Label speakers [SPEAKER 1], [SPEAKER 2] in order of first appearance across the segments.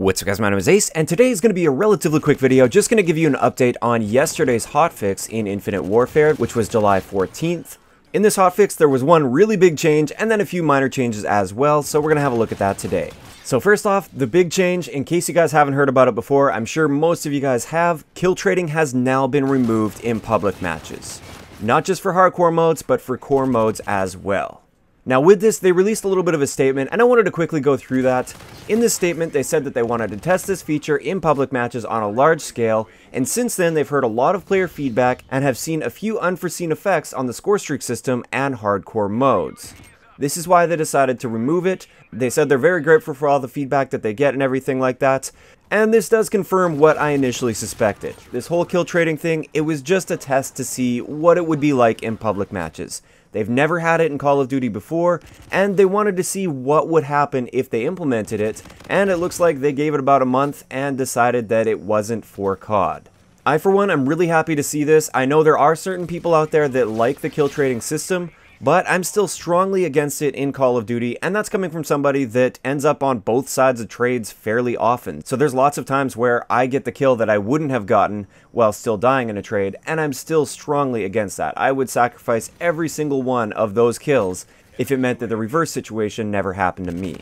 [SPEAKER 1] What's up guys, my name is Ace, and today is going to be a relatively quick video, just going to give you an update on yesterday's hotfix in Infinite Warfare, which was July 14th. In this hotfix, there was one really big change, and then a few minor changes as well, so we're going to have a look at that today. So first off, the big change, in case you guys haven't heard about it before, I'm sure most of you guys have, kill trading has now been removed in public matches. Not just for hardcore modes, but for core modes as well. Now with this, they released a little bit of a statement, and I wanted to quickly go through that. In this statement, they said that they wanted to test this feature in public matches on a large scale, and since then they've heard a lot of player feedback and have seen a few unforeseen effects on the score streak system and hardcore modes. This is why they decided to remove it. They said they're very grateful for all the feedback that they get and everything like that. And this does confirm what I initially suspected. This whole kill trading thing, it was just a test to see what it would be like in public matches. They've never had it in Call of Duty before, and they wanted to see what would happen if they implemented it, and it looks like they gave it about a month and decided that it wasn't for CoD. I, for one, am really happy to see this. I know there are certain people out there that like the kill trading system, but I'm still strongly against it in Call of Duty, and that's coming from somebody that ends up on both sides of trades fairly often. So there's lots of times where I get the kill that I wouldn't have gotten while still dying in a trade, and I'm still strongly against that. I would sacrifice every single one of those kills if it meant that the reverse situation never happened to me.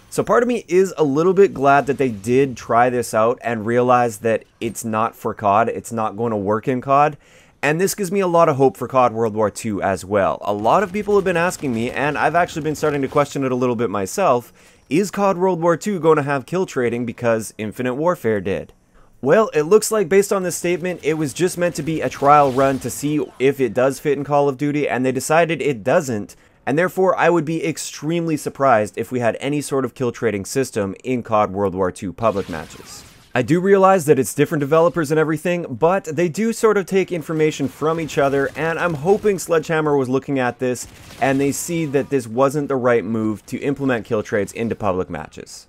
[SPEAKER 1] So part of me is a little bit glad that they did try this out and realize that it's not for CoD, it's not going to work in CoD. And this gives me a lot of hope for CoD World War II as well. A lot of people have been asking me, and I've actually been starting to question it a little bit myself, is CoD World War II going to have kill trading because Infinite Warfare did? Well, it looks like based on this statement, it was just meant to be a trial run to see if it does fit in Call of Duty, and they decided it doesn't, and therefore I would be extremely surprised if we had any sort of kill trading system in CoD World War II public matches. I do realize that it's different developers and everything, but they do sort of take information from each other, and I'm hoping Sledgehammer was looking at this and they see that this wasn't the right move to implement kill trades into public matches.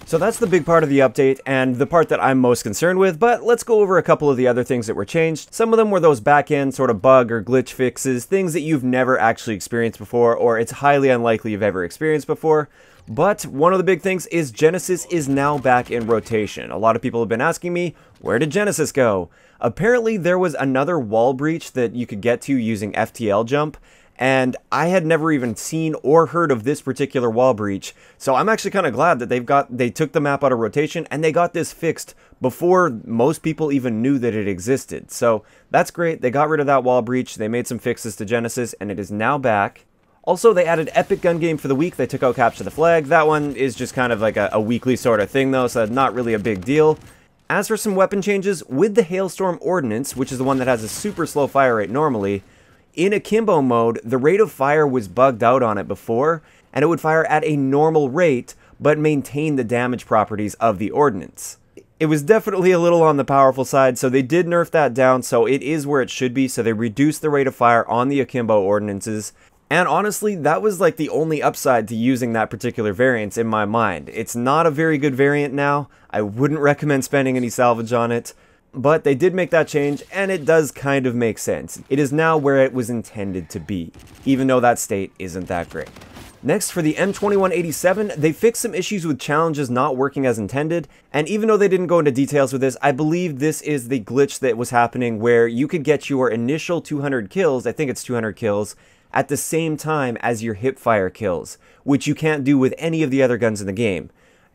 [SPEAKER 1] So that's the big part of the update and the part that I'm most concerned with, but let's go over a couple of the other things that were changed. Some of them were those back-end sort of bug or glitch fixes, things that you've never actually experienced before, or it's highly unlikely you've ever experienced before. But one of the big things is Genesis is now back in rotation. A lot of people have been asking me, where did Genesis go? Apparently there was another wall breach that you could get to using FTL jump, and I had never even seen or heard of this particular wall breach. So I'm actually kind of glad that they took the map out of rotation and they got this fixed before most people even knew that it existed. So that's great. They got rid of that wall breach. They made some fixes to Genesis and it is now back. Also, they added Epic Gun Game for the week. They took out Capture the Flag. That one is just kind of like a weekly sort of thing though, so not really a big deal. As for some weapon changes, with the Hailstorm Ordnance, which is the one that has a super slow fire rate normally, in Akimbo mode, the rate of fire was bugged out on it before, and it would fire at a normal rate, but maintain the damage properties of the Ordnance. It was definitely a little on the powerful side, so they did nerf that down, so it is where it should be, so they reduced the rate of fire on the Akimbo Ordnances. And honestly, that was like the only upside to using that particular variant in my mind. It's not a very good variant now. I wouldn't recommend spending any salvage on it. But they did make that change, and it does kind of make sense. It is now where it was intended to be, even though that state isn't that great. Next, for the M2187, they fixed some issues with challenges not working as intended, and even though they didn't go into details with this, I believe this is the glitch that was happening where you could get your initial 200 kills, I think it's 200 kills, at the same time as your hipfire kills, which you can't do with any of the other guns in the game.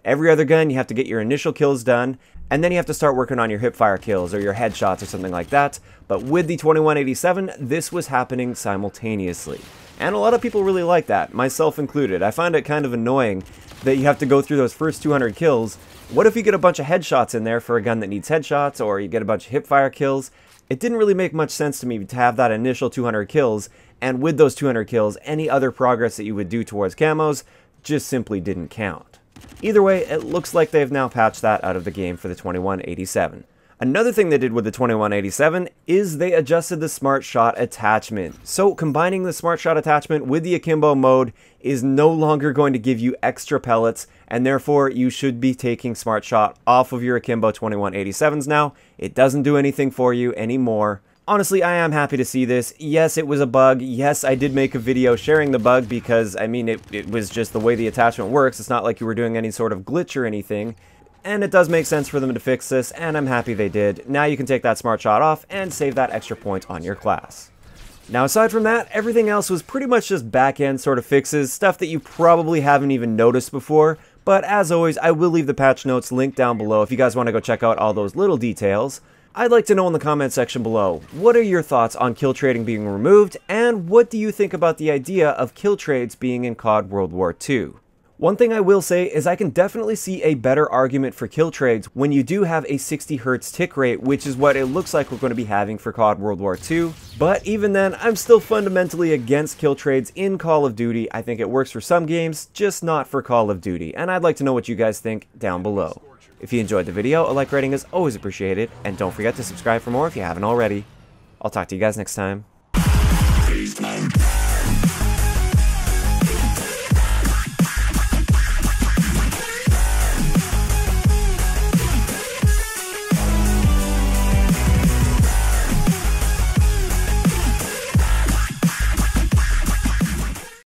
[SPEAKER 1] Every other gun, you have to get your initial kills done, and then you have to start working on your hipfire kills or your headshots or something like that. But with the 2187, this was happening simultaneously. And a lot of people really like that, myself included. I find it kind of annoying that you have to go through those first 200 kills. What if you get a bunch of headshots in there for a gun that needs headshots, or you get a bunch of hipfire kills? It didn't really make much sense to me to have that initial 200 kills, and with those 200 kills, any other progress that you would do towards camos just simply didn't count. Either way, it looks like they've now patched that out of the game for the 2187. Another thing they did with the 2187 is they adjusted the Smart Shot attachment. So combining the Smart Shot attachment with the Akimbo mode is no longer going to give you extra pellets, and therefore you should be taking Smart Shot off of your Akimbo 2187s now. It doesn't do anything for you anymore. Honestly, I am happy to see this. Yes, it was a bug. Yes, I did make a video sharing the bug because, I mean, it was just the way the attachment works. It's not like you were doing any sort of glitch or anything. And it does make sense for them to fix this, and I'm happy they did. Now you can take that smart shot off and save that extra point on your class. Now aside from that, everything else was pretty much just back-end sort of fixes, stuff that you probably haven't even noticed before, but as always, I will leave the patch notes linked down below if you guys want to go check out all those little details. I'd like to know in the comment section below, what are your thoughts on kill trading being removed, and what do you think about the idea of kill trades being in CoD World War II? One thing I will say is I can definitely see a better argument for kill trades when you do have a 60 Hz tick rate, which is what it looks like we're going to be having for CoD World War II. But even then, I'm still fundamentally against kill trades in Call of Duty. I think it works for some games, just not for Call of Duty. And I'd like to know what you guys think down below. If you enjoyed the video, a like rating is always appreciated. And don't forget to subscribe for more if you haven't already. I'll talk to you guys next time.